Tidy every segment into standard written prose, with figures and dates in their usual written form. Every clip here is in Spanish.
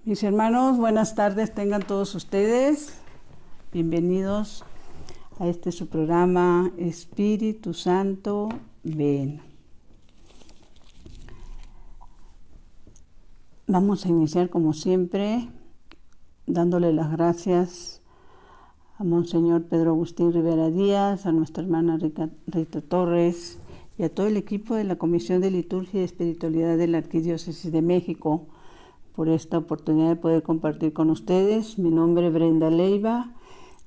Mis hermanos, buenas tardes tengan todos ustedes. Bienvenidos a su programa Espíritu Santo, ven. Vamos a iniciar como siempre dándole las gracias a Monseñor Pedro Agustín Rivera Díaz, a nuestra hermana Rita Torres y a todo el equipo de la Comisión de Liturgia y Espiritualidad de la Arquidiócesis de México por esta oportunidad de poder compartir con ustedes. Mi nombre es Brenda Leiva,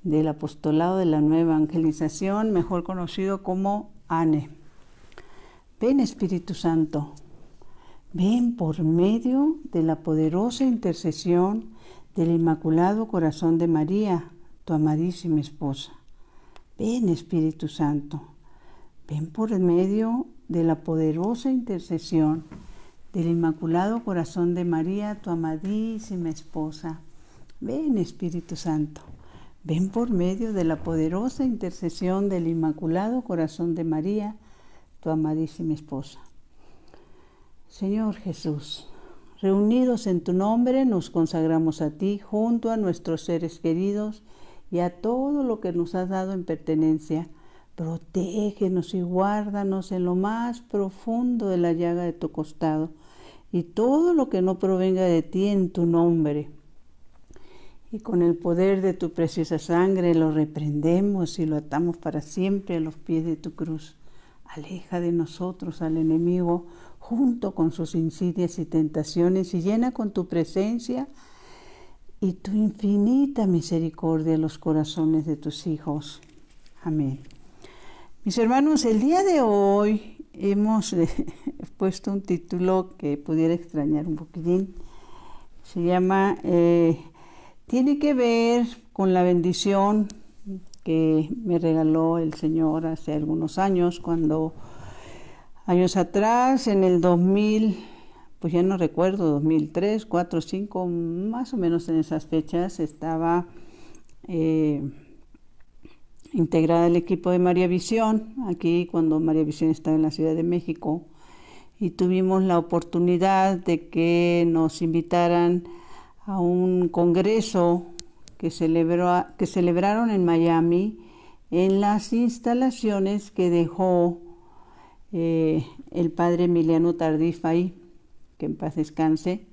del Apostolado de la Nueva Evangelización, mejor conocido como ANE. Ven, Espíritu Santo, ven por medio de la poderosa intercesión del Inmaculado Corazón de María, tu amadísima esposa. Ven, Espíritu Santo, ven por medio de la poderosa intercesión del Inmaculado Corazón de María, tu amadísima esposa. Ven, Espíritu Santo, ven por medio de la poderosa intercesión del Inmaculado Corazón de María, tu amadísima esposa. Señor Jesús, reunidos en tu nombre, nos consagramos a ti junto a nuestros seres queridos y a todo lo que nos has dado en pertenencia. Protégenos y guárdanos en lo más profundo de la llaga de tu costado y todo lo que no provenga de ti en tu nombre. Y con el poder de tu preciosa sangre lo reprendemos y lo atamos para siempre a los pies de tu cruz. Aleja de nosotros al enemigo junto con sus insidias y tentaciones y llena con tu presencia y tu infinita misericordia los corazones de tus hijos. Amén. Mis hermanos, el día de hoy hemos puesto un título que pudiera extrañar un poquitín. Se llama, tiene que ver con la bendición que me regaló el Señor hace algunos años, años atrás, en el 2000, pues ya no recuerdo, 2003, 4, 5, más o menos en esas fechas, estaba integrada al equipo de María Visión, aquí cuando María Visión estaba en la Ciudad de México, y tuvimos la oportunidad de que nos invitaran a un congreso que celebraron en Miami, en las instalaciones que dejó el padre Emiliano Tardif ahí, que en paz descanse.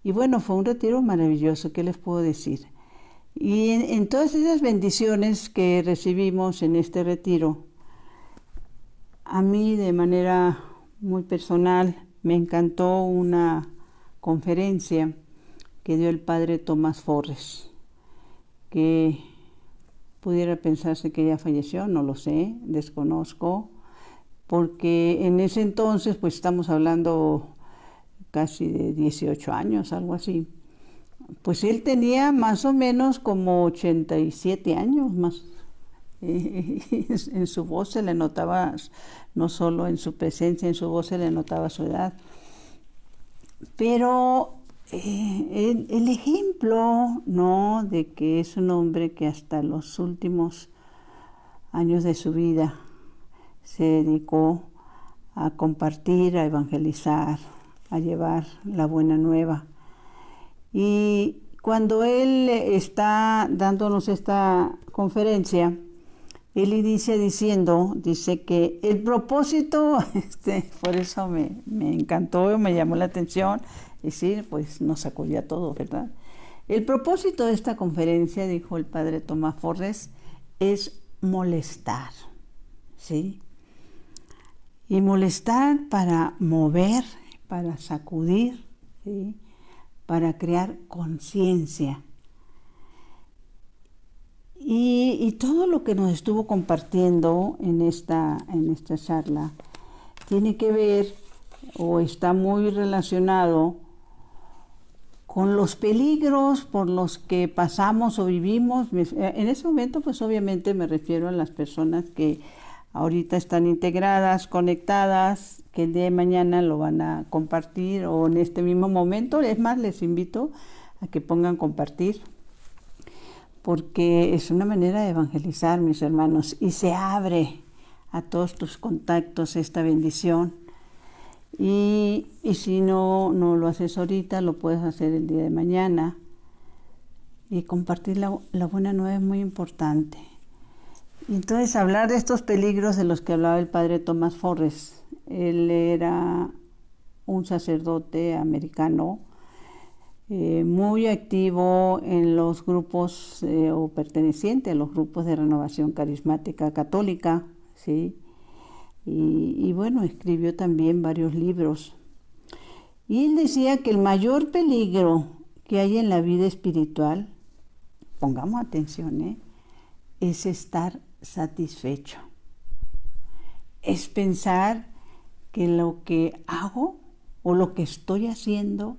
Y bueno, fue un retiro maravilloso, ¿qué les puedo decir? Y en todas esas bendiciones que recibimos en este retiro, a mí de manera muy personal me encantó una conferencia que dio el padre Tomás Forres, que pudiera pensarse que ya falleció, no lo sé, desconozco, porque en ese entonces, pues estamos hablando casi de 18 años, algo así. Pues él tenía más o menos como 87 años más. En su voz se le notaba, no solo en su presencia, en su voz se le notaba su edad. Pero el ejemplo, ¿no?, de que es un hombre que hasta los últimos años de su vida se dedicó a compartir, a evangelizar, a llevar la buena nueva. Y cuando él está dándonos esta conferencia, él inicia dice que el propósito, por eso me encantó, me llamó la atención, y sí, pues nos sacudía todo, ¿verdad? El propósito de esta conferencia, dijo el padre Tomás Forres, es molestar, ¿sí? Y molestar para mover, para sacudir, ¿sí?, para crear conciencia. Y todo lo que nos estuvo compartiendo en esta charla tiene que ver o está muy relacionado con los peligros por los que pasamos o vivimos. En ese momento, pues obviamente me refiero a las personas que ahorita están integradas, conectadas, que el día de mañana lo van a compartir o en este mismo momento. Es más, les invito a que pongan compartir, porque es una manera de evangelizar, mis hermanos, y se abre a todos tus contactos esta bendición. Y si no lo haces ahorita, lo puedes hacer el día de mañana. Y compartir la buena nueva es muy importante. Y entonces hablar de estos peligros de los que hablaba el padre Thomas Forrest. Él era un sacerdote americano muy activo en los grupos o perteneciente a los grupos de renovación carismática católica, ¿sí? Y bueno, escribió también varios libros. Y él decía que el mayor peligro que hay en la vida espiritual, pongamos atención, es estar satisfecho. Es pensar que lo que hago o lo que estoy haciendo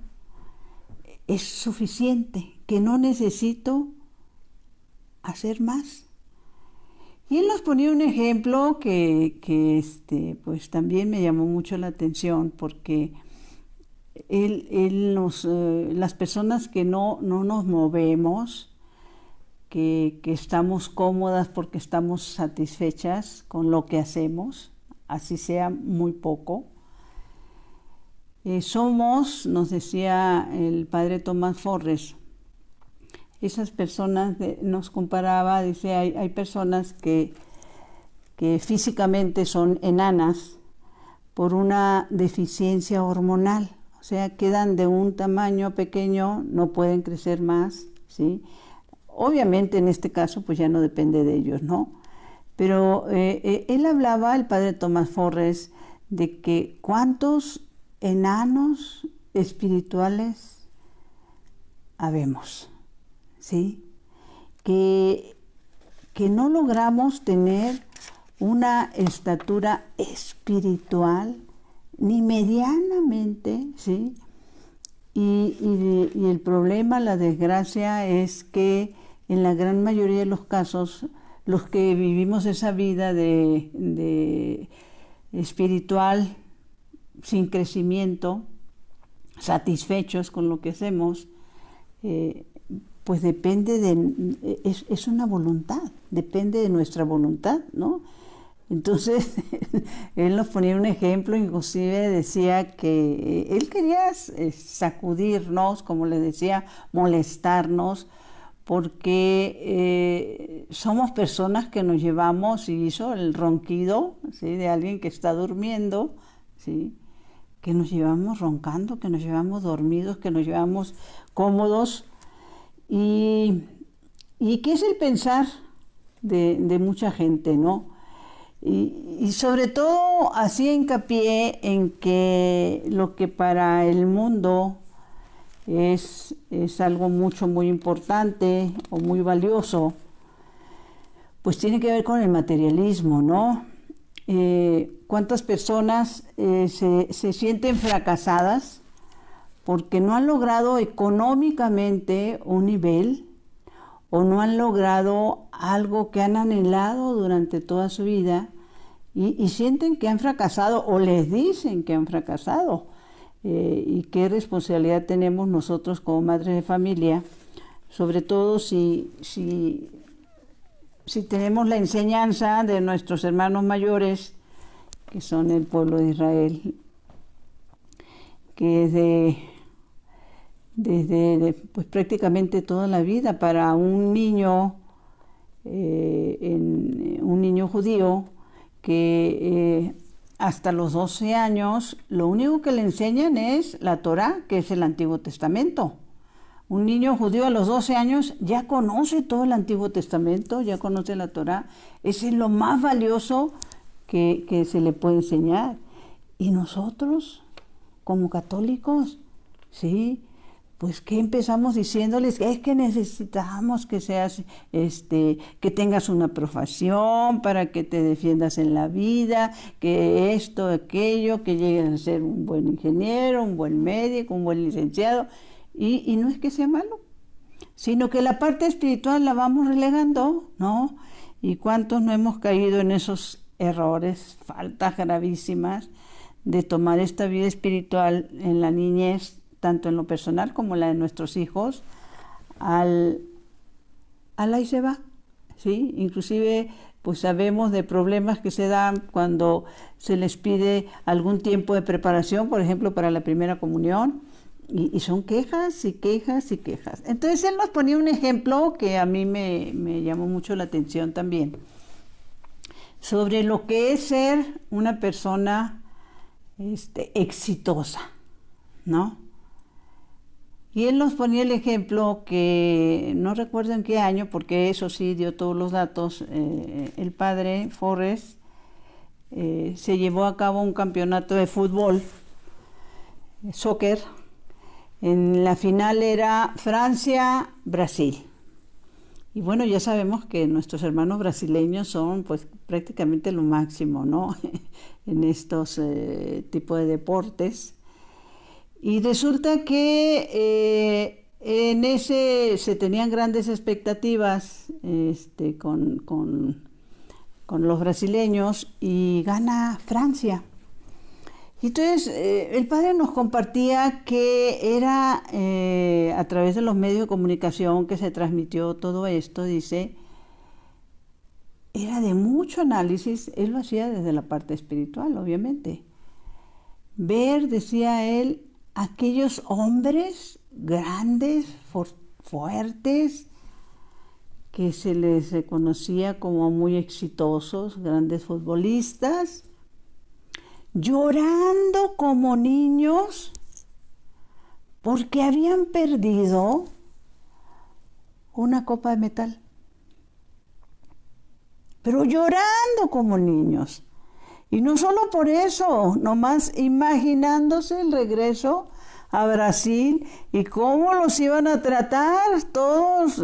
es suficiente, que no necesito hacer más. Y él nos ponía un ejemplo que pues también me llamó mucho la atención, porque las personas que no nos movemos, que estamos cómodas porque estamos satisfechas con lo que hacemos, así sea muy poco, nos decía el padre Thomas Forrest, esas personas, nos comparaba, dice, hay personas que físicamente son enanas por una deficiencia hormonal, o sea, quedan de un tamaño pequeño, no pueden crecer más, ¿sí? Obviamente en este caso pues ya no depende de ellos, ¿no? Pero él hablaba, el padre Thomas Forrest, de que cuántos enanos espirituales habemos, ¿sí? Que no logramos tener una estatura espiritual ni medianamente, ¿sí? Y el problema, la desgracia, es que en la gran mayoría de los casos, los que vivimos esa vida de espiritual sin crecimiento, satisfechos con lo que hacemos, pues es una voluntad, depende de nuestra voluntad, ¿no? Entonces, él nos ponía un ejemplo, inclusive decía que él quería sacudirnos, como le decía, molestarnos, porque somos personas que nos llevamos, y hizo el ronquido, ¿sí?, de alguien que está durmiendo, ¿sí?, que nos llevamos roncando, que nos llevamos dormidos, que nos llevamos cómodos, y que es el pensar de mucha gente, ¿no? Y sobre todo hacía hincapié en que lo que para el mundo es algo muy importante o muy valioso, pues tiene que ver con el materialismo, ¿no? ¿Cuántas personas se sienten fracasadas porque no han logrado económicamente un nivel o no han logrado algo que han anhelado durante toda su vida y sienten que han fracasado o les dicen que han fracasado? Y qué responsabilidad tenemos nosotros como madres de familia, sobre todo si tenemos la enseñanza de nuestros hermanos mayores, que son el pueblo de Israel, que desde pues prácticamente toda la vida para un niño judío que hasta los 12 años lo único que le enseñan es la Torá, que es el Antiguo Testamento. Un niño judío a los 12 años ya conoce todo el Antiguo Testamento, ya conoce la Torá. Ese es lo más valioso que se le puede enseñar. Y nosotros, como católicos, ¿sí?, pues ¿qué empezamos diciéndoles? Es que necesitamos que seas, que tengas una profesión para que te defiendas en la vida, que esto, aquello, que llegues a ser un buen ingeniero, un buen médico, un buen licenciado. Y no es que sea malo, sino que la parte espiritual la vamos relegando, ¿no? Y cuántos no hemos caído en esos errores, faltas gravísimas de tomar esta vida espiritual en la niñez, tanto en lo personal como la de nuestros hijos, al ahí se va, ¿sí? Inclusive pues sabemos de problemas que se dan cuando se les pide algún tiempo de preparación, por ejemplo, para la primera comunión, y son quejas y quejas y quejas. Entonces él nos ponía un ejemplo que a mí me llamó mucho la atención también, sobre lo que es ser una persona exitosa, ¿no? Y él nos ponía el ejemplo que, no recuerdo en qué año, porque eso sí dio todos los datos, el padre Forrest se llevó a cabo un campeonato de fútbol, soccer. En la final era Francia-Brasil. Y bueno, ya sabemos que nuestros hermanos brasileños son pues prácticamente lo máximo, ¿no? En estos tipos de deportes. Y resulta que en ese se tenían grandes expectativas con los brasileños y gana Francia. Y entonces el padre nos compartía que era a través de los medios de comunicación que se transmitió todo esto, dice, era de mucho análisis, él lo hacía desde la parte espiritual, obviamente. Ver, decía él, aquellos hombres grandes, fuertes, que se les reconocía como muy exitosos, grandes futbolistas, llorando como niños porque habían perdido una copa de metal. Pero llorando como niños. Y no solo por eso, nomás imaginándose el regreso a Brasil y cómo los iban a tratar todos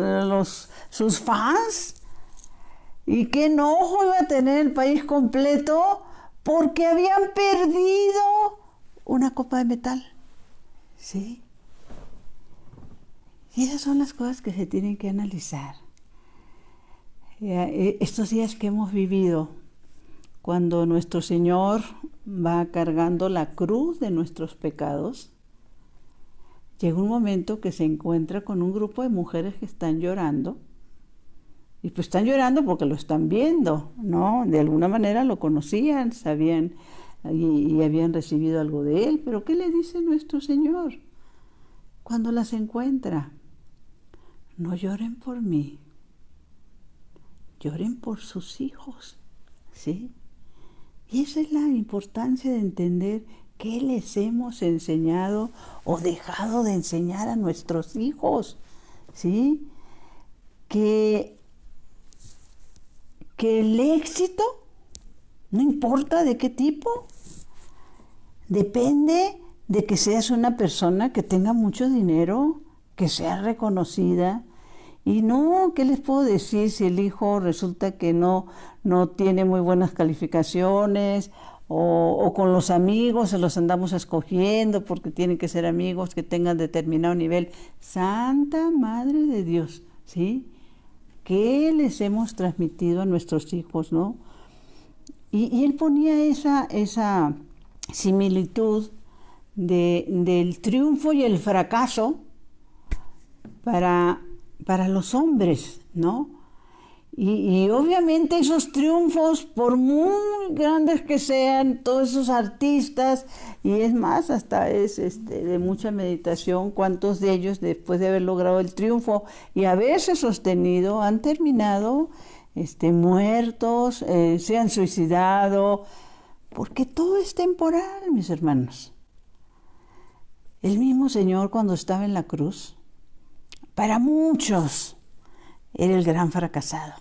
sus fans y qué enojo iba a tener el país completo porque habían perdido una copa de metal. ¿Sí? Y esas son las cosas que se tienen que analizar. Estos días que hemos vivido, cuando nuestro Señor va cargando la cruz de nuestros pecados, llega un momento que se encuentra con un grupo de mujeres que están llorando, y pues están llorando porque lo están viendo, ¿no? De alguna manera lo conocían, sabían y habían recibido algo de Él, pero ¿qué le dice nuestro Señor cuando las encuentra? No lloren por mí, lloren por sus hijos, ¿sí? Y esa es la importancia de entender qué les hemos enseñado o dejado de enseñar a nuestros hijos, ¿sí? Que el éxito, no importa de qué tipo, depende de que seas una persona que tenga mucho dinero, que sea reconocida. Y no, ¿qué les puedo decir si el hijo resulta que no tiene muy buenas calificaciones o con los amigos se los andamos escogiendo porque tienen que ser amigos que tengan determinado nivel? Santa Madre de Dios, ¿sí? ¿Qué les hemos transmitido a nuestros hijos, no? Y él ponía esa similitud del triunfo y el fracaso para los hombres, ¿no? Y obviamente esos triunfos, por muy grandes que sean, todos esos artistas, y es más, hasta es de mucha meditación, cuántos de ellos después de haber logrado el triunfo y haberse sostenido, han terminado muertos, se han suicidado, porque todo es temporal, mis hermanos. El mismo Señor cuando estaba en la cruz, para muchos era el gran fracasado,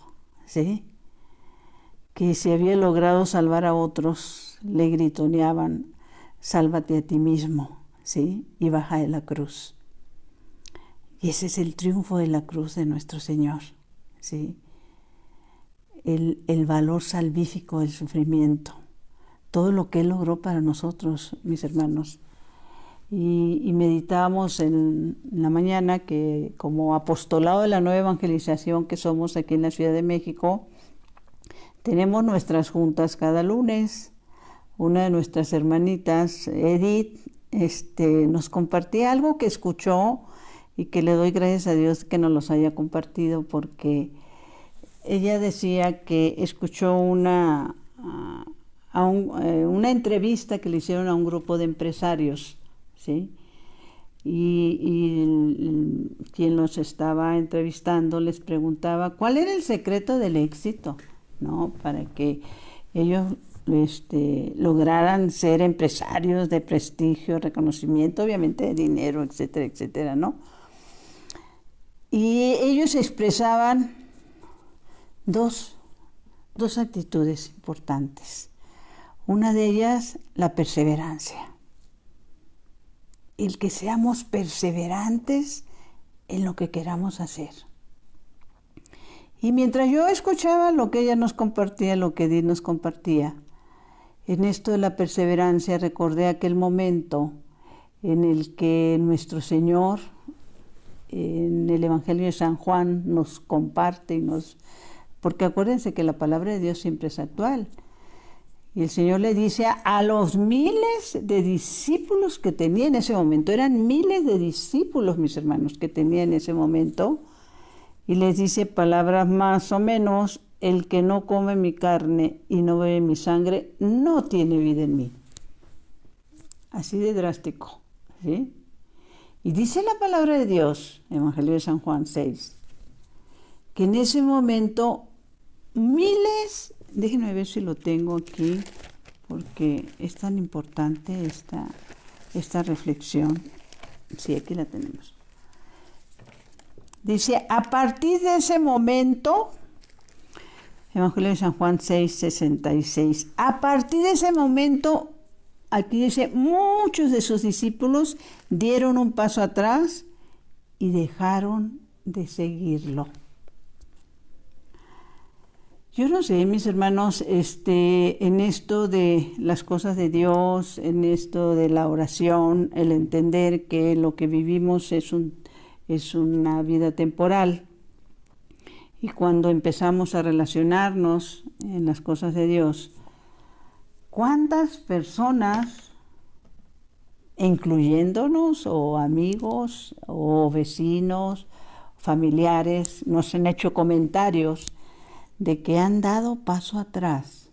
¿sí? Que si había logrado salvar a otros, le gritoneaban, sálvate a ti mismo, ¿sí? Y baja de la cruz. Y ese es el triunfo de la cruz de nuestro Señor, ¿sí? El valor salvífico del sufrimiento, todo lo que Él logró para nosotros, mis hermanos. Y meditábamos en la mañana que como apostolado de la nueva evangelización que somos aquí en la Ciudad de México, tenemos nuestras juntas cada lunes. Una de nuestras hermanitas, Edith, nos compartía algo que escuchó y que le doy gracias a Dios que nos los haya compartido porque ella decía que escuchó una entrevista que le hicieron a un grupo de empresarios, ¿sí? Y quien los estaba entrevistando les preguntaba cuál era el secreto del éxito, ¿no? Para que ellos lograran ser empresarios de prestigio, reconocimiento, obviamente de dinero, etcétera, etcétera, ¿no? Y ellos expresaban dos actitudes importantes. Una de ellas, la perseverancia. El que seamos perseverantes en lo que queramos hacer. Y mientras yo escuchaba lo que ella nos compartía, lo que Edith nos compartía, en esto de la perseverancia recordé aquel momento en el que nuestro Señor, en el Evangelio de San Juan, nos comparte porque acuérdense que la palabra de Dios siempre es actual. Y el Señor le dice a los miles de discípulos que tenía en ese momento, eran miles de discípulos, mis hermanos, que tenía en ese momento, y les dice palabras más o menos: el que no come mi carne y no bebe mi sangre, no tiene vida en mí. Así de drástico, ¿sí? Y dice la palabra de Dios, Evangelio de San Juan 6, que en ese momento miles, déjenme ver si lo tengo aquí, porque es tan importante esta reflexión. Sí, aquí la tenemos. Dice, a partir de ese momento, Evangelio de San Juan 6, 66, a partir de ese momento, aquí dice, muchos de sus discípulos dieron un paso atrás y dejaron de seguirlo. Yo no sé, mis hermanos, en esto de las cosas de Dios, en esto de la oración, el entender que lo que vivimos es una vida temporal. Y cuando empezamos a relacionarnos en las cosas de Dios, ¿cuántas personas, incluyéndonos, o amigos, o vecinos, familiares, nos han hecho comentarios de que han dado paso atrás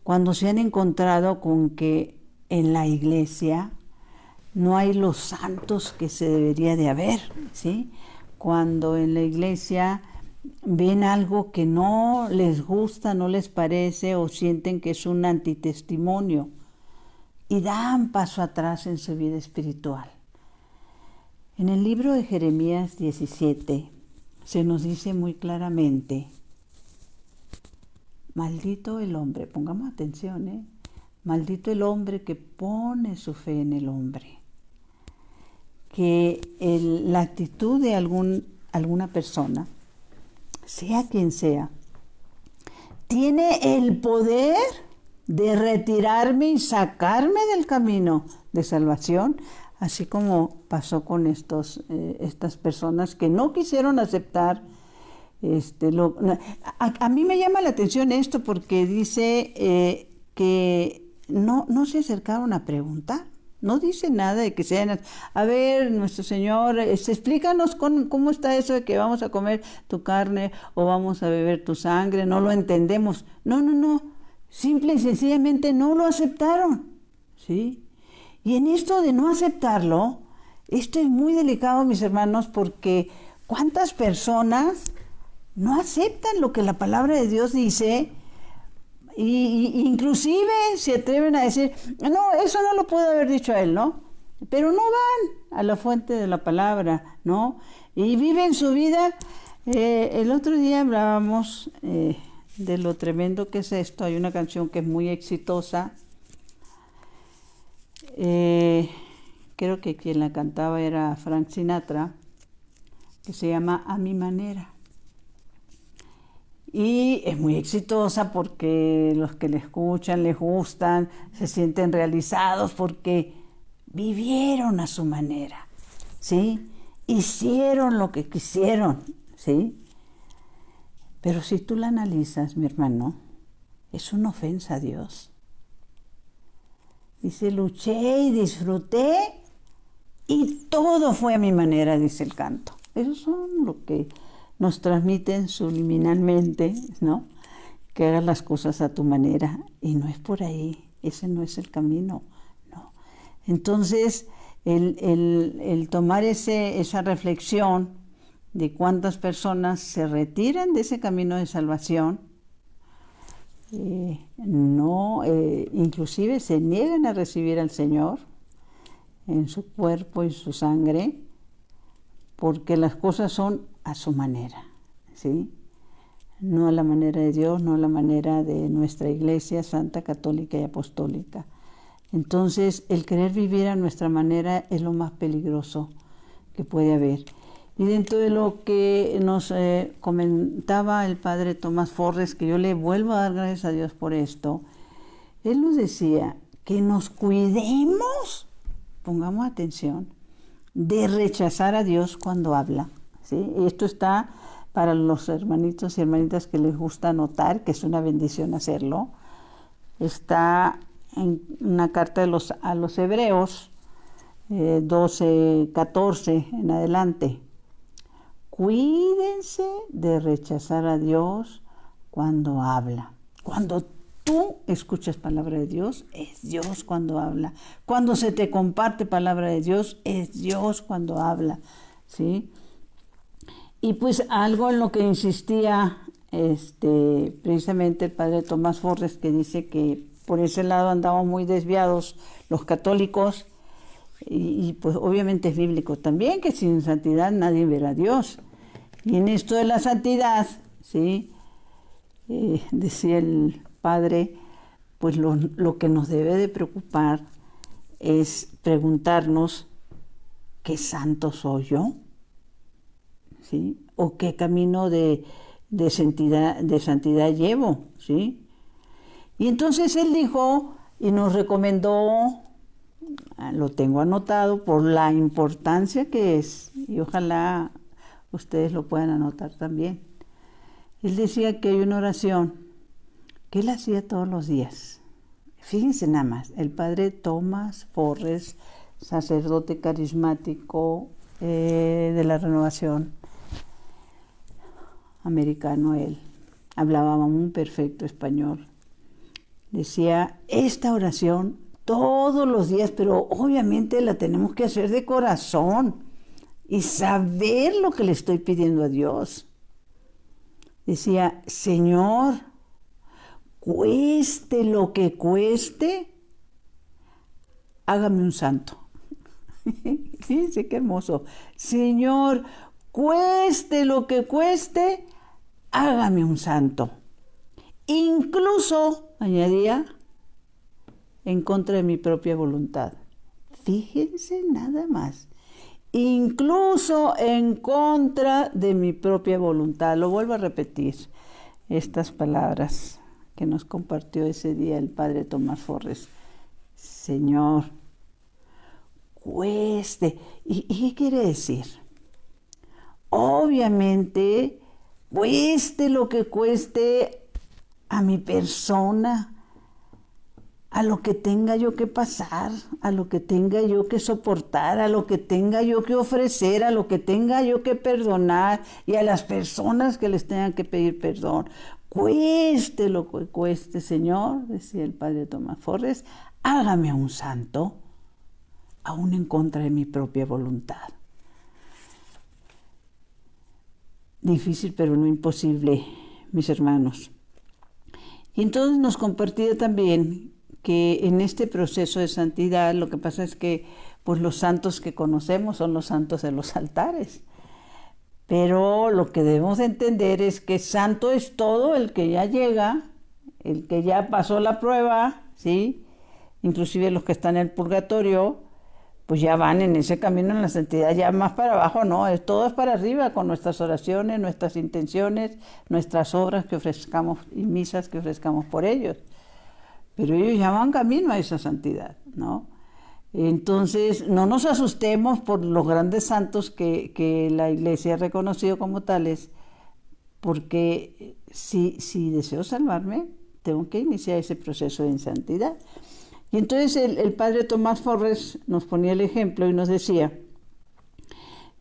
cuando se han encontrado con que en la iglesia no hay los santos que se debería de haber, ¿sí? Cuando en la iglesia ven algo que no les gusta, no les parece o sienten que es un antitestimonio y dan paso atrás en su vida espiritual. En el libro de Jeremías 17 se nos dice muy claramente: maldito el hombre, pongamos atención, maldito el hombre que pone su fe en el hombre. Que la actitud de alguna persona, sea quien sea, tiene el poder de retirarme y sacarme del camino de salvación, así como pasó con estas personas que no quisieron aceptar. A mí me llama la atención esto porque dice que no se acercaron a preguntar. No dice nada de que sean, a ver, nuestro Señor, explícanos cómo está eso de que vamos a comer tu carne o vamos a beber tu sangre, no lo entendemos. No, simple y sencillamente no lo aceptaron, ¿sí? Y en esto de no aceptarlo, esto es muy delicado, mis hermanos, porque ¿cuántas personas no aceptan lo que la palabra de Dios dice? Y inclusive se atreven a decir, no, eso no lo pudo haber dicho él, ¿no? Pero no van a la fuente de la palabra, ¿no? Y viven su vida. El otro día hablábamos de lo tremendo que es esto. Hay una canción que es muy exitosa. Creo que quien la cantaba era Frank Sinatra, que se llama A Mi Manera. Y es muy exitosa porque los que la escuchan les gustan, se sienten realizados porque vivieron a su manera, ¿sí? Hicieron lo que quisieron, ¿sí? Pero si tú la analizas, mi hermano, es una ofensa a Dios. Dice, luché y disfruté y todo fue a mi manera, dice el canto. Eso son lo que nos transmiten subliminalmente, ¿no? Que hagas las cosas a tu manera, y no es por ahí, ese no es el camino, ¿no? Entonces, el tomar esa reflexión de cuántas personas se retiran de ese camino de salvación, inclusive se niegan a recibir al Señor en su cuerpo y su sangre, porque las cosas son a su manera, ¿sí? No a la manera de Dios, no a la manera de nuestra Iglesia Santa, Católica y Apostólica. Entonces, el querer vivir a nuestra manera es lo más peligroso que puede haber. Y dentro de lo que nos comentaba el padre Tomás Forres, que yo le vuelvo a dar gracias a Dios por esto, él nos decía que nos cuidemos, pongamos atención, de rechazar a Dios cuando habla, ¿sí? Y esto está para los hermanitos y hermanitas que les gusta anotar, que es una bendición hacerlo. Está en una carta a los Hebreos 12, 14 en adelante. Cuídense de rechazar a Dios cuando habla. Cuando tú escuchas palabra de Dios, es Dios cuando habla. Cuando se te comparte palabra de Dios, es Dios cuando habla, ¿sí? Y pues algo en lo que insistía precisamente el padre Tomás Forres, que dice que por ese lado andamos muy desviados los católicos, y pues obviamente es bíblico también, que sin santidad nadie verá a Dios. Y en esto de la santidad, ¿sí? Decía el padre, pues lo que nos debe de preocupar es preguntarnos, ¿qué santo soy yo? ¿Sí? ¿O qué camino de santidad llevo? ¿Sí? Y entonces él dijo y nos recomendó, lo tengo anotado por la importancia que es, y ojalá ustedes lo puedan anotar también. Él decía que hay una oración que él hacía todos los días. Fíjense nada más, el padre Tomás Forres, sacerdote carismático de la Renovación, americano él, hablaba un perfecto español. Decía, esta oración todos los días, pero obviamente la tenemos que hacer de corazón y saber lo que le estoy pidiendo a Dios. Decía, Señor, cueste lo que cueste, hágame un santo. Fíjense qué hermoso. Señor, cueste lo que cueste, hágame un santo. Incluso, añadía, en contra de mi propia voluntad. Fíjense nada más. Incluso en contra de mi propia voluntad. Lo vuelvo a repetir, estas palabras que nos compartió ese día el padre Tomás Forres. Señor, cueste. ¿Y qué quiere decir? Obviamente, cueste lo que cueste a mi persona, a lo que tenga yo que pasar, a lo que tenga yo que soportar, a lo que tenga yo que ofrecer, a lo que tenga yo que perdonar y a las personas que les tengan que pedir perdón. Cueste lo que cueste, Señor, decía el padre Tomás Forres, hágame un santo, aún en contra de mi propia voluntad. Difícil, pero no imposible, mis hermanos. Y entonces nos compartía también que en este proceso de santidad lo que pasa es que pues los santos que conocemos son los santos de los altares. Pero lo que debemos entender es que santo es todo el que ya llega, el que ya pasó la prueba, ¿sí? Inclusive los que están en el purgatorio, pues ya van en ese camino en la santidad, ya más para abajo, no, todo es para arriba con nuestras oraciones, nuestras intenciones, nuestras obras que ofrezcamos y misas que ofrezcamos por ellos. Pero ellos ya van camino a esa santidad, ¿no? Entonces, no nos asustemos por los grandes santos que la Iglesia ha reconocido como tales, porque si deseo salvarme, tengo que iniciar ese proceso de santidad. Y entonces el padre Tomás Forres nos ponía el ejemplo y nos decía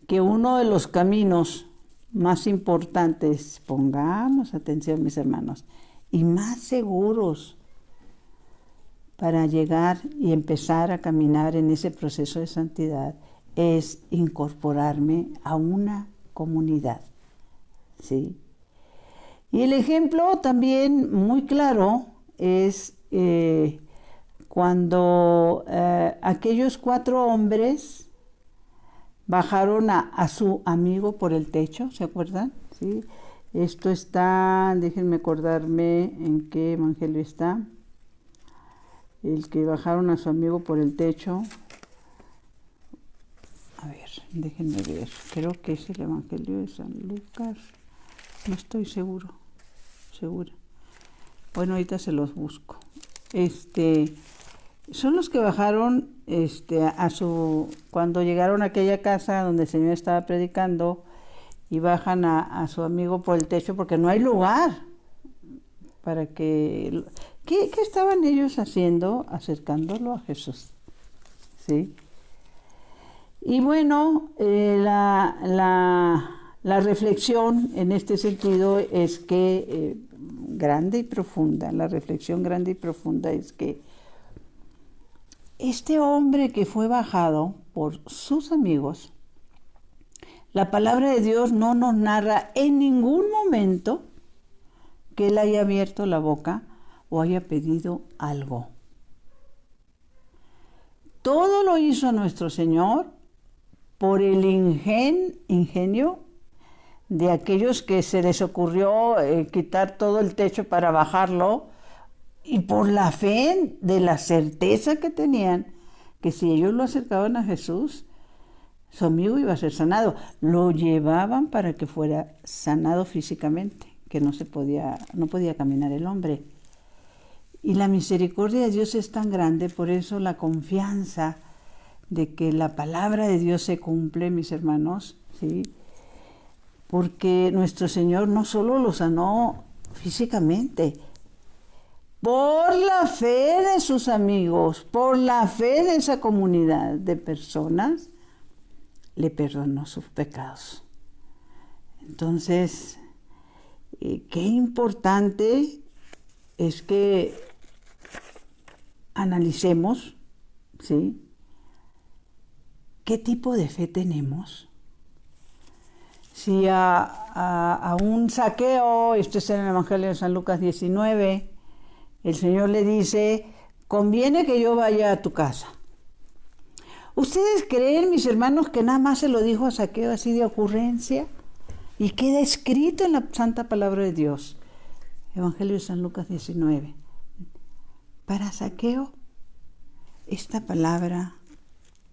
que uno de los caminos más importantes, pongamos atención mis hermanos, y más seguros para llegar y empezar a caminar en ese proceso de santidad es incorporarme a una comunidad, ¿sí? Y el ejemplo también muy claro es cuando aquellos 4 hombres bajaron a su amigo por el techo, ¿se acuerdan? ¿Sí? Esto está, déjenme acordarme en qué evangelio está. El que bajaron a su amigo por el techo. A ver, déjenme ver. Creo que es el evangelio de San Lucas. No estoy segura. Bueno, ahorita se los busco. Son los que bajaron cuando llegaron a aquella casa donde el Señor estaba predicando y bajan a su amigo por el techo porque no hay lugar para que... ¿Qué estaban ellos haciendo? Acercándolo a Jesús, ¿sí? Y bueno, la reflexión en este sentido es que, la reflexión grande y profunda es que este hombre que fue bajado por sus amigos, la palabra de Dios no nos narra en ningún momento que él haya abierto la boca o haya pedido algo. Todo lo hizo nuestro Señor por el ingenio de aquellos que se les ocurrió quitar todo el techo para bajarlo, y por la fe de la certeza que tenían que si ellos lo acercaban a Jesús, su amigo iba a ser sanado. Lo llevaban para que fuera sanado físicamente, que no podía caminar el hombre. Y la misericordia de Dios es tan grande, por eso la confianza de que la palabra de Dios se cumple, mis hermanos, ¿sí? Porque nuestro Señor no solo lo sanó físicamente, por la fe de sus amigos, por la fe de esa comunidad de personas, le perdonó sus pecados. Entonces, qué importante es que analicemos, ¿sí?, qué tipo de fe tenemos. Si a un Zaqueo, esto es en el Evangelio de San Lucas 19, el Señor le dice, conviene que yo vaya a tu casa. ¿Ustedes creen, mis hermanos, que nada más se lo dijo a Zaqueo así de ocurrencia? Y queda escrito en la Santa Palabra de Dios. Evangelio de San Lucas 19. Para Zaqueo, esta palabra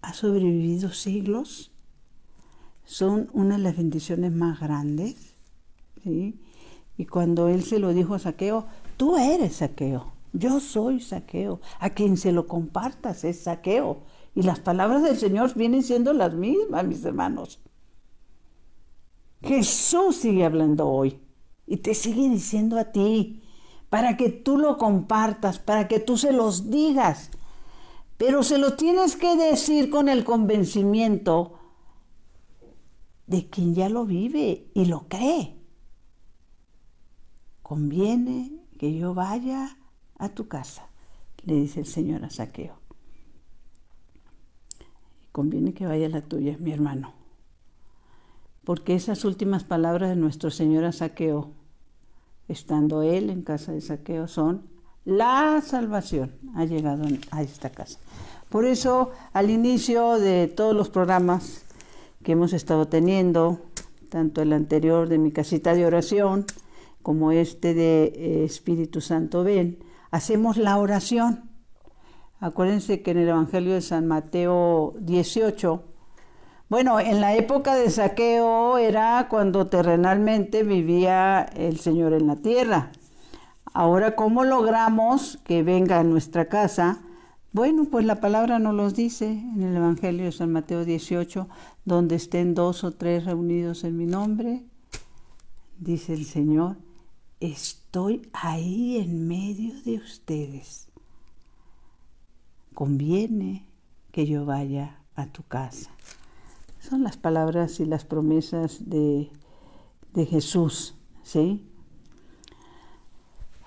ha sobrevivido siglos. Son una de las bendiciones más grandes, ¿sí? Y cuando él se lo dijo a Zaqueo, tú eres Zaqueo, yo soy Zaqueo, a quien se lo compartas es Zaqueo. Y las palabras del Señor vienen siendo las mismas, mis hermanos. Jesús sigue hablando hoy y te sigue diciendo a ti, para que tú lo compartas, para que tú se los digas. Pero se lo tienes que decir con el convencimiento de quien ya lo vive y lo cree. Conviene que yo vaya a tu casa, le dice el Señor a Zaqueo. Conviene que vaya a la tuya, mi hermano. Porque esas últimas palabras de nuestro Señor a Zaqueo, estando él en casa de Zaqueo, son: la salvación ha llegado a esta casa. Por eso, al inicio de todos los programas que hemos estado teniendo, tanto el anterior de mi casita de oración, como este de Espíritu Santo ven, hacemos la oración. Acuérdense que en el Evangelio de San Mateo 18, bueno, en la época de Zaqueo era cuando terrenalmente vivía el Señor en la tierra. Ahora, ¿cómo logramos que venga a nuestra casa? Bueno, pues la palabra nos los dice en el Evangelio de San Mateo 18, donde estén 2 o 3 reunidos en mi nombre, dice el Señor, estoy ahí en medio de ustedes. Conviene que yo vaya a tu casa. Son las palabras y las promesas de de Jesús, ¿sí?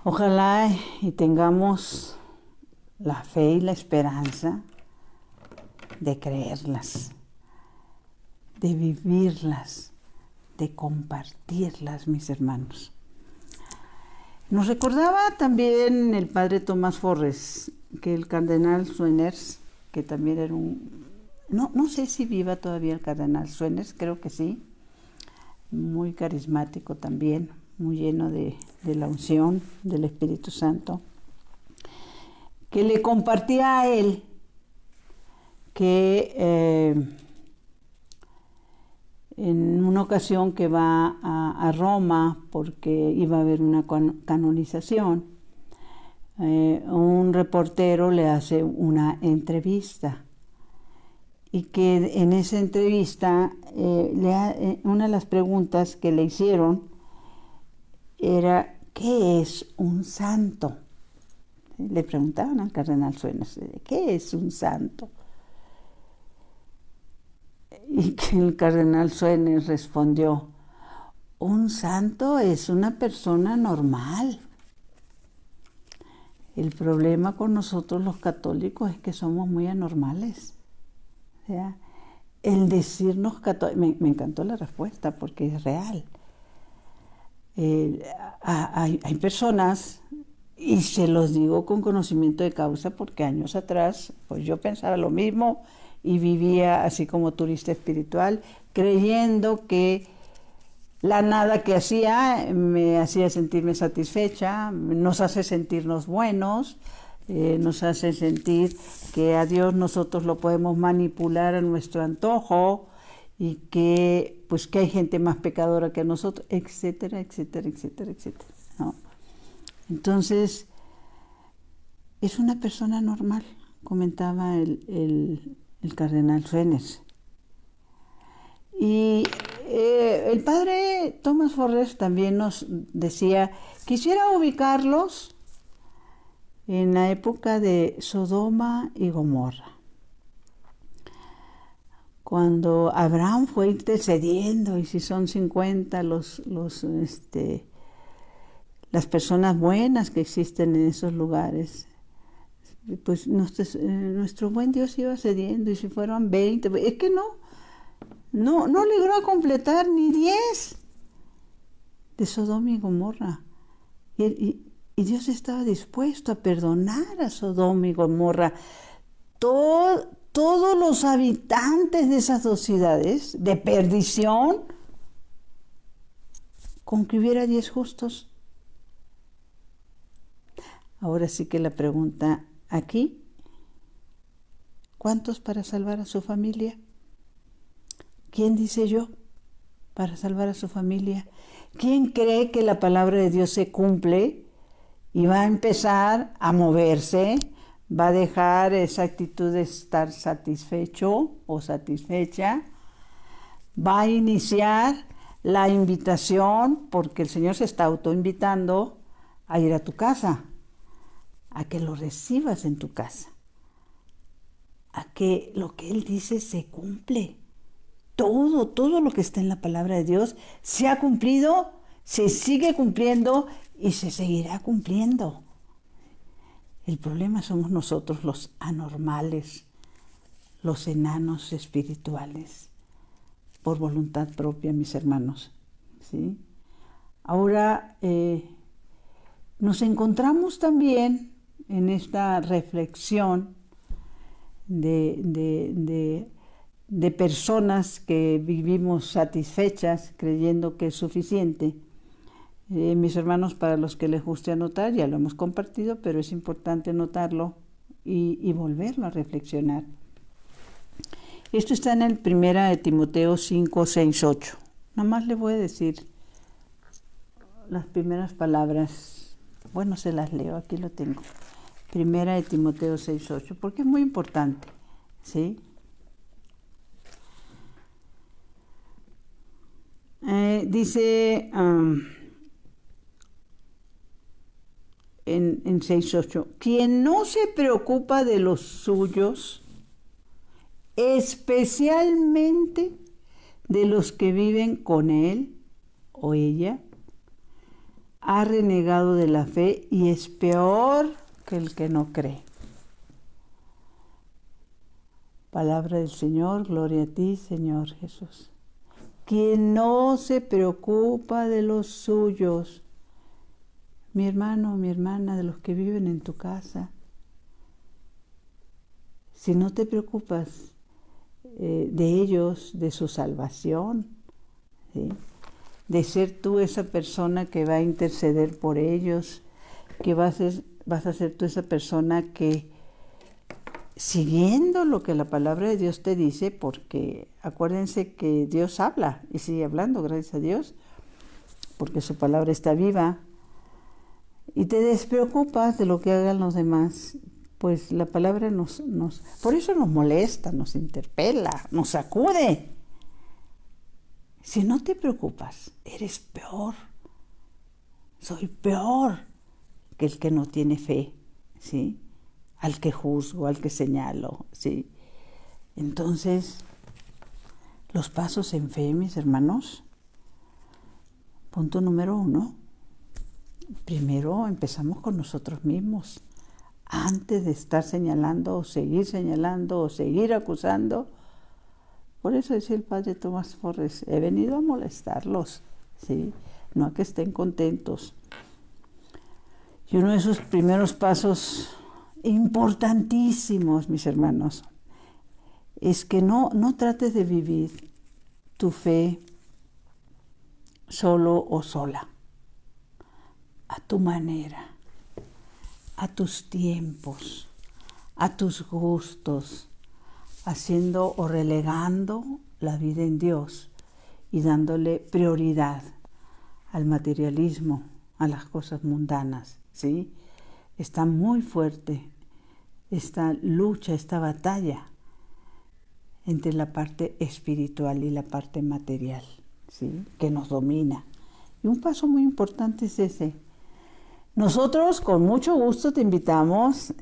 Ojalá y tengamos la fe y la esperanza de creerlas, de vivirlas, de compartirlas, mis hermanos. Nos recordaba también el padre Tomás Forres que el cardenal Sueners, que también era no sé si viva todavía el cardenal Sueners, creo que sí, muy carismático también, muy lleno de la unción del Espíritu Santo, que le compartía a él que en una ocasión que va a Roma porque iba a haber una canonización, un reportero le hace una entrevista y que en esa entrevista una de las preguntas que le hicieron era ¿qué es un santo? Le preguntaban al cardenal Sueners, ¿qué es un santo? Y que el cardenal Sueners respondió, un santo es una persona normal. El problema con nosotros los católicos es que somos muy anormales. O sea, el decirnos católicos, me encantó la respuesta porque es real. Hay personas, y se los digo con conocimiento de causa, porque años atrás pues yo pensaba lo mismo y vivía así como turista espiritual, creyendo que la nada que hacía me hacía sentirme satisfecha, nos hace sentirnos buenos, nos hace sentir que a Dios nosotros lo podemos manipular a nuestro antojo y que pues que hay gente más pecadora que nosotros, etcétera, etcétera, etcétera, etcétera, ¿no? Entonces, es una persona normal, comentaba el cardenal Sueners. Y el padre Tomás Forres también nos decía, quisiera ubicarlos en la época de Sodoma y Gomorra, cuando Abraham fue intercediendo, y si son 50 las personas buenas que existen en esos lugares, pues nuestro buen Dios iba cediendo, y si fueron 20, es que no logró completar ni 10 de Sodoma y Gomorra. Y Dios estaba dispuesto a perdonar a Sodoma y Gomorra. Todos los habitantes de esas dos ciudades de perdición, con que hubiera 10 justos. Ahora sí que la pregunta aquí, ¿cuántos para salvar a su familia? ¿Quién dice yo para salvar a su familia? ¿Quién cree que la palabra de Dios se cumple y va a empezar a moverse? ¿Va a dejar esa actitud de estar satisfecho o satisfecha? ¿Va a iniciar la invitación, porque el Señor se está autoinvitando a ir a tu casa, a que lo recibas en tu casa, a que lo que Él dice se cumple? Todo lo que está en la palabra de Dios se ha cumplido, se sigue cumpliendo y se seguirá cumpliendo. El problema somos nosotros, los anormales, los enanos espirituales, por voluntad propia, mis hermanos, ¿sí? Ahora, nos encontramos también en esta reflexión de personas que vivimos satisfechas creyendo que es suficiente. Mis hermanos, para los que les guste anotar, ya lo hemos compartido, pero es importante notarlo y volverlo a reflexionar. Esto está en el 1 Timoteo 5, 6, 8. Nada más le voy a decir las primeras palabras. Bueno, se las leo, aquí lo tengo. 1 Timoteo 6, 8, porque es muy importante, ¿sí? Dice en 6.8, quien no se preocupa de los suyos, especialmente de los que viven con él o ella ha renegado de la fe y es peor que el que no cree. Palabra del Señor, gloria a ti, Señor Jesús. Quien no se preocupa de los suyos, mi hermano, mi hermana, de los que viven en tu casa, si no te preocupas de ellos, de su salvación, ¿sí? De ser tú esa persona que va a interceder por ellos, que vas a ser tú esa persona que, siguiendo lo que la palabra de Dios te dice, porque acuérdense que Dios habla y sigue hablando, gracias a Dios, porque su palabra está viva, y te despreocupas de lo que hagan los demás, pues la palabra por eso nos molesta, nos interpela, nos sacude. Si no te preocupas, eres peor. Soy peor que el que no tiene fe, ¿sí? Al que juzgo, al que señalo, ¿sí? Entonces, los pasos en fe, mis hermanos. Punto número 1. Primero empezamos con nosotros mismos. Antes de estar señalando o seguir acusando. Por eso decía el padre Tomás Forres, he venido a molestarlos, ¿sí? No a que estén contentos. Y uno de esos primeros pasos importantísimos, mis hermanos, es que no trates de vivir tu fe solo o sola, a tu manera, a tus tiempos, a tus gustos, haciendo o relegando la vida en Dios y dándole prioridad al materialismo, a las cosas mundanas, ¿sí? Está muy fuerte esta lucha, esta batalla entre la parte espiritual y la parte material, ¿sí? Que nos domina. Y un paso muy importante es ese. Nosotros con mucho gusto te invitamos,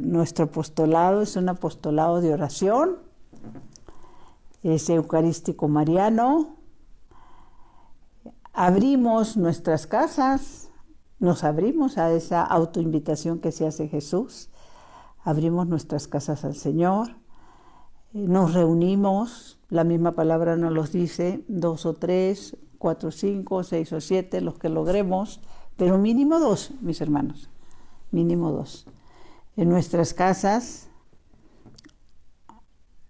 nuestro apostolado es un apostolado de oración, es eucarístico mariano, abrimos nuestras casas, nos abrimos a esa autoinvitación que se hace Jesús, abrimos nuestras casas al Señor, nos reunimos, la misma palabra nos los dice, 2 o 3, 4 o 5, 6 o 7, los que logremos, pero mínimo 2, mis hermanos, mínimo 2. En nuestras casas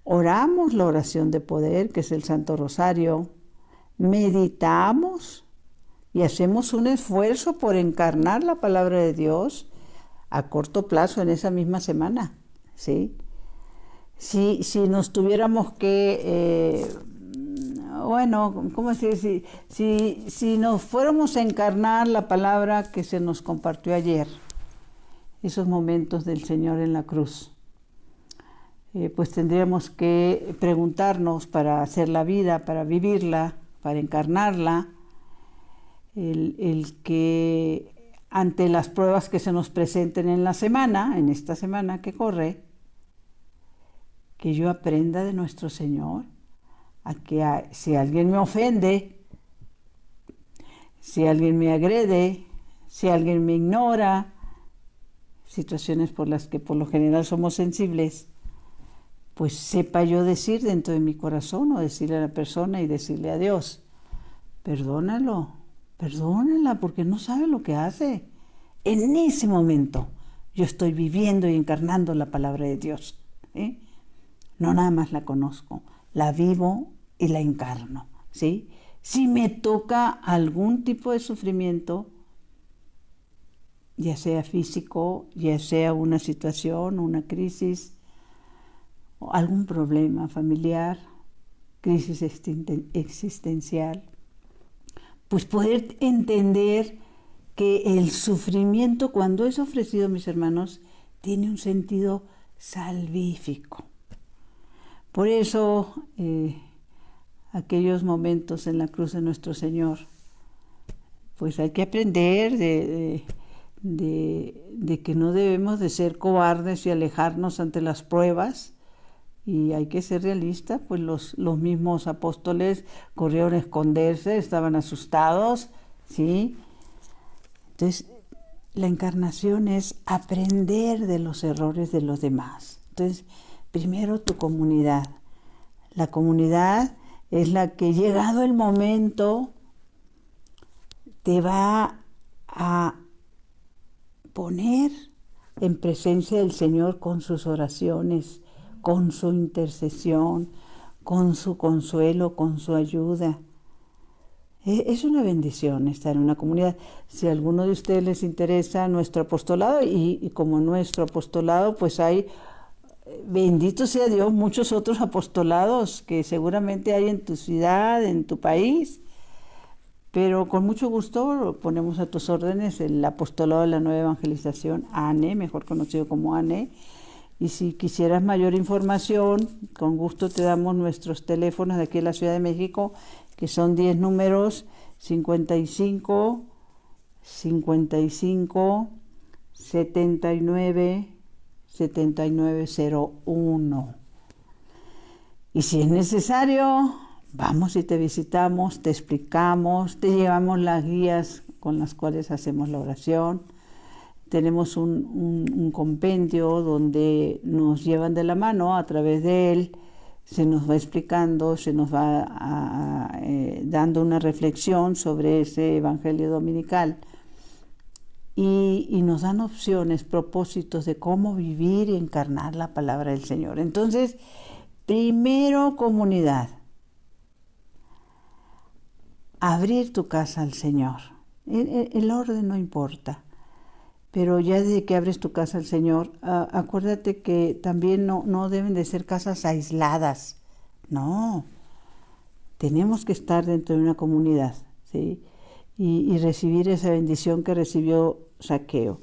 oramos la oración de poder, que es el Santo Rosario, meditamos y hacemos un esfuerzo por encarnar la palabra de Dios a corto plazo en esa misma semana, ¿sí? Si nos tuviéramos que... ¿cómo decir? Si nos fuéramos a encarnar la palabra que se nos compartió ayer, esos momentos del Señor en la cruz, pues tendríamos que preguntarnos para hacer la vida, para vivirla, para encarnarla, el que ante las pruebas que se nos presenten en la semana, en esta semana que corre, que yo aprenda de nuestro Señor, a que si alguien me ofende, si alguien me agrede, si alguien me ignora, situaciones por las que por lo general somos sensibles, pues sepa yo decir dentro de mi corazón o decirle a la persona y decirle a Dios, perdónalo, perdónala porque no sabe lo que hace. En ese momento yo estoy viviendo y encarnando la palabra de Dios, ¿sí? No nada más la conozco, la vivo y la encarno, ¿sí? Si me toca algún tipo de sufrimiento, ya sea físico, ya sea una situación, una crisis, o algún problema familiar, crisis existencial, pues poder entender que el sufrimiento, cuando es ofrecido, mis hermanos, tiene un sentido salvífico. Por eso, aquellos momentos en la cruz de nuestro Señor, pues hay que aprender de que no debemos de ser cobardes y alejarnos ante las pruebas Y hay que ser realista, pues los mismos apóstoles corrieron a esconderse, estaban asustados, ¿sí? Entonces, la encarnación es aprender de los errores de los demás. Entonces, primero tu comunidad. La comunidad es la que, llegado el momento, te va a poner en presencia del Señor con sus oraciones, con su intercesión, con su consuelo, con su ayuda. Es una bendición estar en una comunidad. Si a alguno de ustedes les interesa nuestro apostolado, y como nuestro apostolado, pues hay, bendito sea Dios, muchos otros apostolados que seguramente hay en tu ciudad, en tu país, pero con mucho gusto ponemos a tus órdenes el apostolado de la Nueva Evangelización, ANE, mejor conocido como ANE. Y si quisieras mayor información, con gusto te damos nuestros teléfonos de aquí en la Ciudad de México, que son 10 números: 55 55 79 7901. Y si es necesario, vamos y te visitamos, te explicamos, te llevamos las guías con las cuales hacemos la oración. Tenemos un compendio donde nos llevan de la mano, a través de él se nos va explicando, se nos va dando una reflexión sobre ese Evangelio dominical, y nos dan opciones, propósitos de cómo vivir y encarnar la palabra del Señor. Entonces, primero comunidad, abrir tu casa al Señor. El orden no importa. Pero ya desde que abres tu casa al Señor, acuérdate que también no deben de ser casas aisladas. No, tenemos que estar dentro de una comunidad, ¿sí? Y recibir esa bendición que recibió Zaqueo.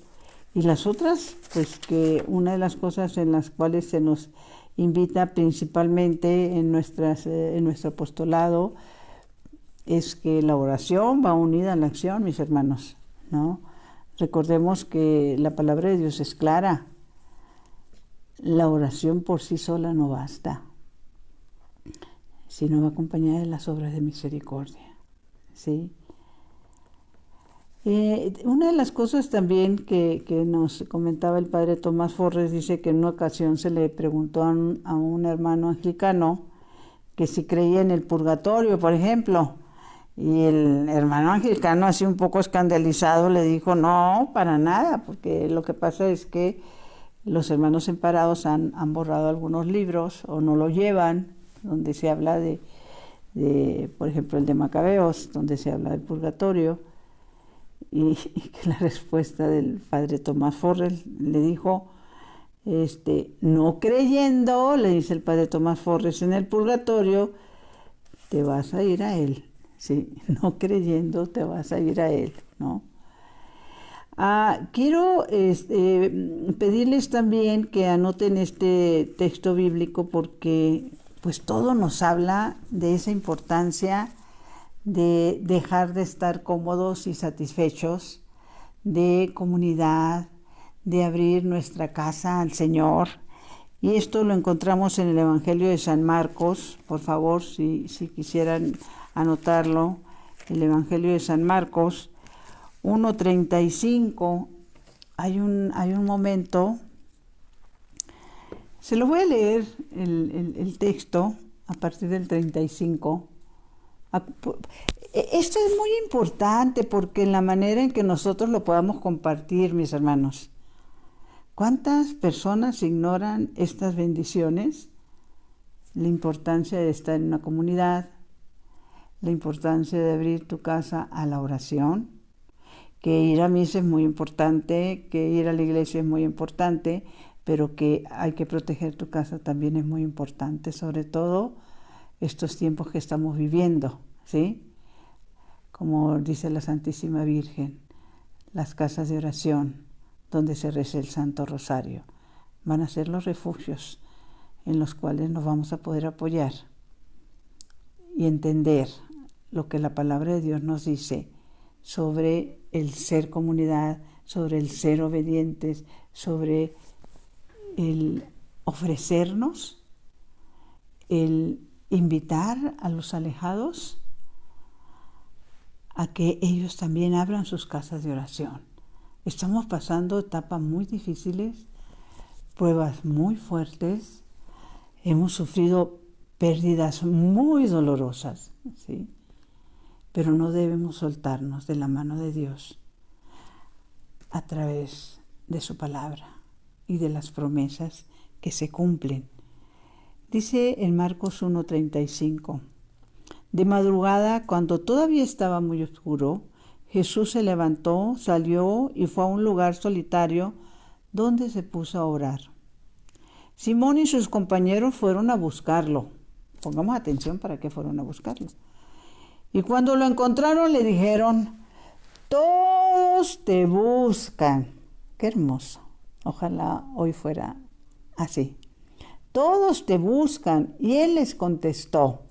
Y las otras, pues que una de las cosas en las cuales se nos invita principalmente en nuestro apostolado es que la oración va unida a la acción, mis hermanos, ¿no? Recordemos que la palabra de Dios es clara. La oración por sí sola no basta, sino va acompañada de las obras de misericordia, ¿sí? Una de las cosas también que nos comentaba el padre Tomás Forres, dice que en una ocasión se le preguntó a un hermano anglicano que si creía en el purgatorio, por ejemplo. Y el hermano anglicano, así un poco escandalizado, le dijo: no, para nada, porque lo que pasa es que los hermanos separados han borrado algunos libros o no lo llevan, donde se habla de, por ejemplo, el de Macabeos, donde se habla del purgatorio, y que la respuesta del padre Tomás Forres le dijo, no creyendo, le dice el padre Tomás Forres, en el purgatorio, te vas a ir a él. Sí, no creyendo te vas a ir a él, ¿no? Quiero pedirles también que anoten este texto bíblico, porque pues todo nos habla de esa importancia de dejar de estar cómodos y satisfechos, de comunidad, de abrir nuestra casa al Señor. Y esto lo encontramos en el Evangelio de San Marcos. Por favor, si quisieran anotarlo, el Evangelio de San Marcos 1:35. Hay un momento, se lo voy a leer el texto a partir del 35. Esto es muy importante, porque en la manera en que nosotros lo podamos compartir, mis hermanos. ¿Cuántas personas ignoran estas bendiciones? La importancia de estar en una comunidad, la importancia de abrir tu casa a la oración, que ir a misa es muy importante, que ir a la iglesia es muy importante, pero que hay que proteger tu casa también es muy importante, sobre todo estos tiempos que estamos viviendo, ¿sí? Como dice la Santísima Virgen, las casas de oración donde se reza el Santo Rosario van a ser los refugios en los cuales nos vamos a poder apoyar y entender lo que la palabra de Dios nos dice sobre el ser comunidad, sobre el ser obedientes, sobre el ofrecernos el invitar a los alejados a que ellos también abran sus casas de oración. Estamos pasando etapas muy difíciles, pruebas muy fuertes, hemos sufrido pérdidas muy dolorosas, ¿sí? Pero no debemos soltarnos de la mano de Dios a través de su palabra y de las promesas que se cumplen. Dice en Marcos 1:35, de madrugada, cuando todavía estaba muy oscuro, Jesús se levantó, salió y fue a un lugar solitario donde se puso a orar. Simón y sus compañeros fueron a buscarlo. Pongamos atención para qué fueron a buscarlo. Y cuando lo encontraron le dijeron, todos te buscan. Qué hermoso. Ojalá hoy fuera así. Todos te buscan. Y él les contestó.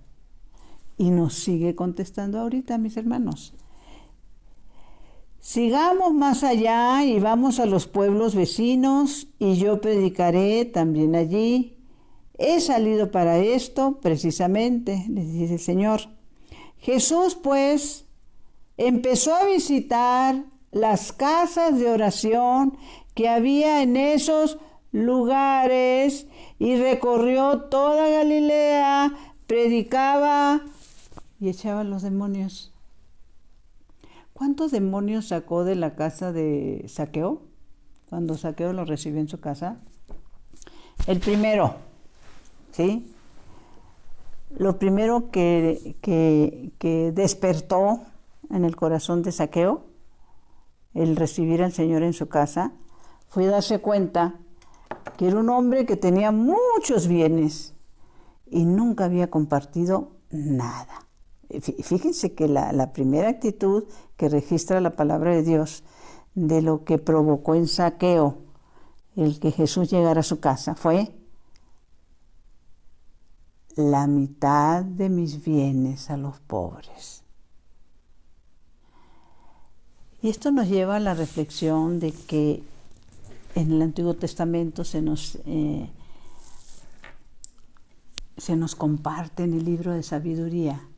Y nos sigue contestando ahorita, mis hermanos. Sigamos más allá y vamos a los pueblos vecinos y yo predicaré también allí. He salido para esto precisamente, les dice el Señor. Jesús, pues, empezó a visitar las casas de oración que había en esos lugares y recorrió toda Galilea, predicaba y echaba los demonios. ¿Cuántos demonios sacó de la casa de Zaqueo? Cuando Zaqueo lo recibió en su casa. El primero, ¿sí? Lo primero que despertó en el corazón de Zaqueo, el recibir al Señor en su casa, fue darse cuenta que era un hombre que tenía muchos bienes y nunca había compartido nada. Fíjense que la primera actitud que registra la palabra de Dios de lo que provocó en Zaqueo el que Jesús llegara a su casa fue: la mitad de mis bienes a los pobres. Y esto nos lleva a la reflexión de que en el Antiguo Testamento se nos comparte en el libro de sabiduría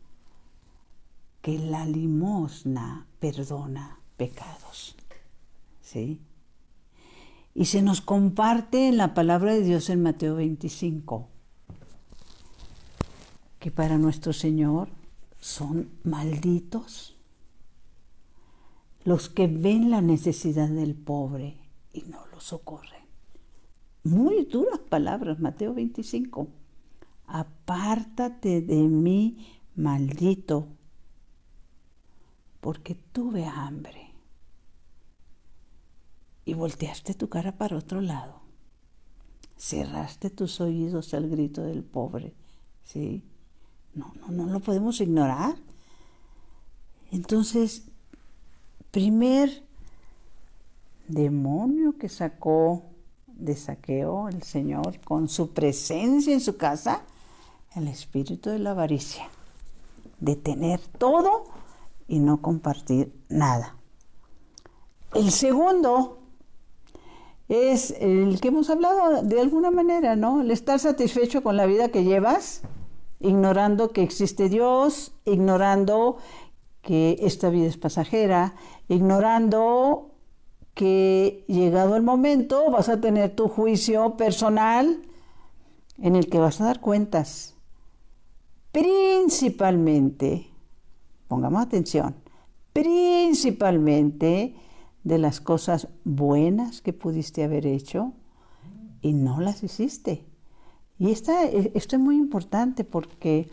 que la limosna perdona pecados, ¿sí? Y se nos comparte en la palabra de Dios en Mateo 25, que para nuestro Señor son malditos los que ven la necesidad del pobre y no lo socorren. Muy duras palabras, Mateo 25. Apártate de mí, maldito, porque tuve hambre y volteaste tu cara para otro lado. Cerraste tus oídos al grito del pobre, ¿sí? No lo podemos ignorar. Entonces, primer demonio que sacó de Zaqueo el Señor con su presencia en su casa, el espíritu de la avaricia, de tener todo y no compartir nada. El segundo es el que hemos hablado de alguna manera, ¿no? El estar satisfecho con la vida que llevas, ignorando que existe Dios, ignorando que esta vida es pasajera, ignorando que llegado el momento vas a tener tu juicio personal en el que vas a dar cuentas. Principalmente, pongamos atención, principalmente de las cosas buenas que pudiste haber hecho y no las hiciste. Y esto es muy importante porque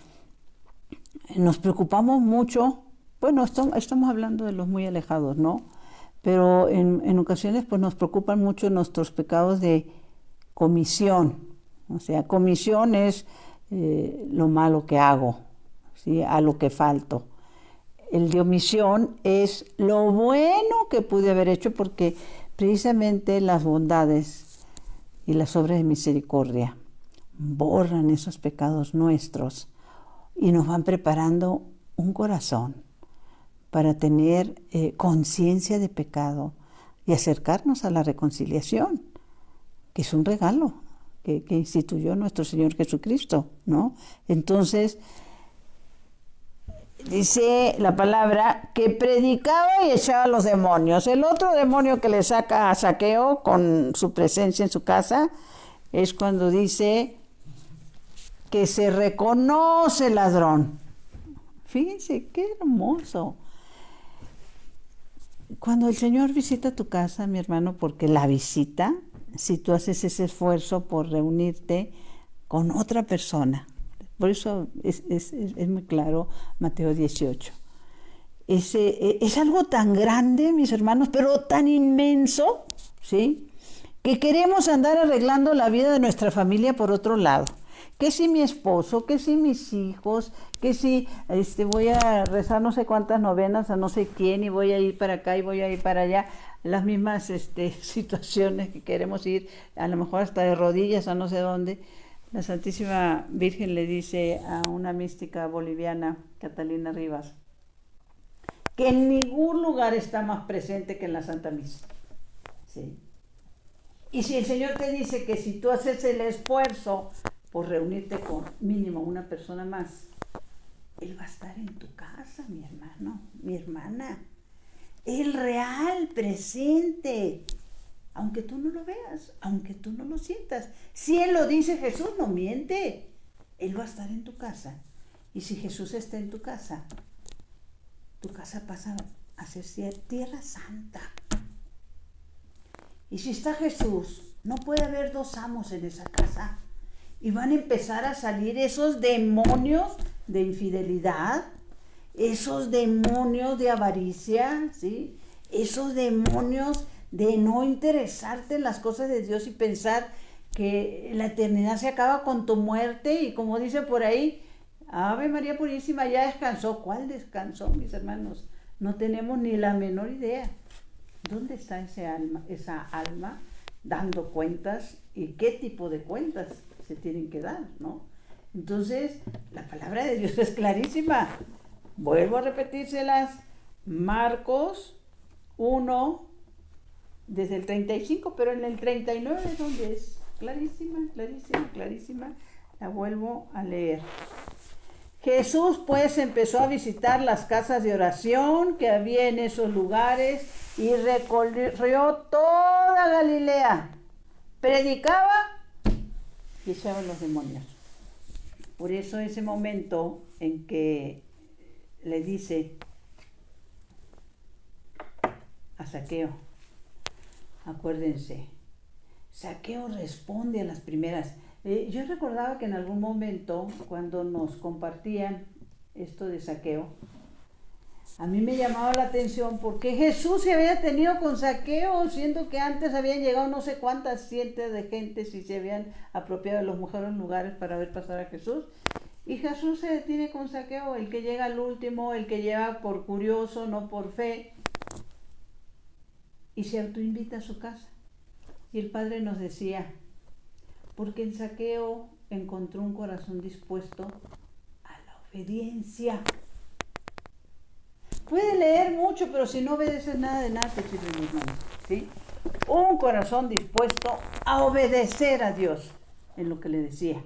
nos preocupamos mucho. Bueno, estamos hablando de los muy alejados, ¿no? Pero en ocasiones pues nos preocupan mucho nuestros pecados de comisión. O sea, comisión es lo malo que hago, ¿sí? A lo que falto. El de omisión es lo bueno que pude haber hecho, porque precisamente las bondades y las obras de misericordia borran esos pecados nuestros y nos van preparando un corazón para tener conciencia de pecado y acercarnos a la reconciliación, que es un regalo que instituyó nuestro Señor Jesucristo, ¿no? Entonces, dice la palabra que predicaba y echaba a los demonios. El otro demonio que le saca a Zaqueo con su presencia en su casa es cuando dice que se reconoce ladrón. Fíjense, qué hermoso. Cuando el Señor visita tu casa, mi hermano, porque la visita, si tú haces ese esfuerzo por reunirte con otra persona, por eso es muy claro Mateo 18. Es algo tan grande, mis hermanos, pero tan inmenso, ¿sí?, que queremos andar arreglando la vida de nuestra familia por otro lado. Que si mi esposo, que si mis hijos, que si voy a rezar no sé cuántas novenas a no sé quién y voy a ir para acá y voy a ir para allá, las mismas situaciones que queremos ir, a lo mejor hasta de rodillas a no sé dónde. La Santísima Virgen le dice a una mística boliviana, Catalina Rivas, que en ningún lugar está más presente que en la Santa Misa. ¿Sí? Y si el Señor te dice que si tú haces el esfuerzo por reunirte con mínimo una persona más, Él va a estar en tu casa, mi hermano, mi hermana. El real, presente. Aunque tú no lo veas, aunque tú no lo sientas. Si Él lo dice, Jesús no miente. Él va a estar en tu casa. Y si Jesús está en tu casa pasa a ser tierra santa. Y si está Jesús, no puede haber dos amos en esa casa. Y van a empezar a salir esos demonios de infidelidad, esos demonios de avaricia, ¿sí?, esos demonios de no interesarte en las cosas de Dios y pensar que la eternidad se acaba con tu muerte. Y como dice por ahí, Ave María Purísima, ya descansó. ¿Cuál descansó, mis hermanos? No tenemos ni la menor idea. ¿Dónde está esa alma dando cuentas y qué tipo de cuentas se tienen que dar, ¿no? Entonces, la palabra de Dios es clarísima. Vuelvo a repetírselas. Marcos 1, desde el 35, pero en el 39 es donde es clarísima, clarísima, clarísima. La vuelvo a leer. Jesús pues empezó a visitar las casas de oración que había en esos lugares y recorrió toda Galilea. Predicaba y echaba a los demonios. Por eso ese momento en que le dice a Zaqueo, acuérdense, Zaqueo responde a las primeras. Yo recordaba que en algún momento, cuando nos compartían esto de Zaqueo, a mí me llamaba la atención porque Jesús se había tenido con Zaqueo, siendo que antes habían llegado no sé cuántas cientos de gentes y se habían apropiado de los mejores lugares para ver pasar a Jesús. Y Jesús se detiene con Zaqueo, el que llega al último, el que llega por curioso, no por fe, y se autoinvita a su casa. Y el Padre nos decía, porque en Zaqueo encontró un corazón dispuesto a la obediencia. Puede leer mucho, pero si no obedeces nada de nada te sirve, mi hermano, ¿sí? Un corazón dispuesto a obedecer a Dios en lo que le decía.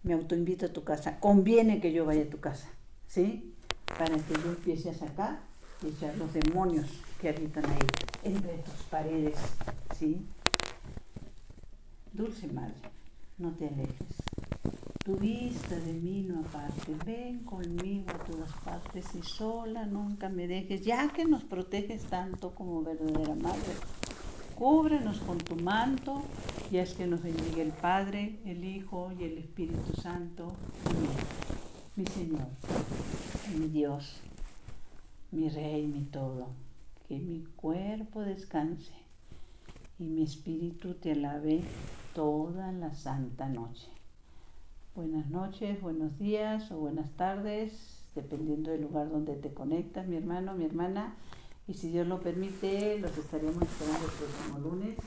Me autoinvito a tu casa, conviene que yo vaya a tu casa, ¿sí?, para que yo empiece a sacar y echar los demonios que habitan ahí, entre tus paredes, ¿sí? Dulce Madre, no te alejes. Tu vista de mí no aparte. Ven conmigo a todas partes y sola nunca me dejes, ya que nos proteges tanto como verdadera Madre. Cúbrenos con tu manto y haz que nos bendiga el Padre, el Hijo y el Espíritu Santo. Amén. Mi Señor, mi Dios, mi Rey, mi todo, que mi cuerpo descanse y mi espíritu te alabe toda la santa noche. Buenas noches, buenos días o buenas tardes, dependiendo del lugar donde te conectas, mi hermano, mi hermana. Y si Dios lo permite, los estaremos esperando el próximo lunes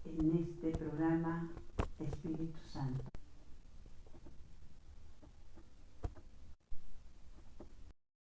en este programa Espíritu Santo.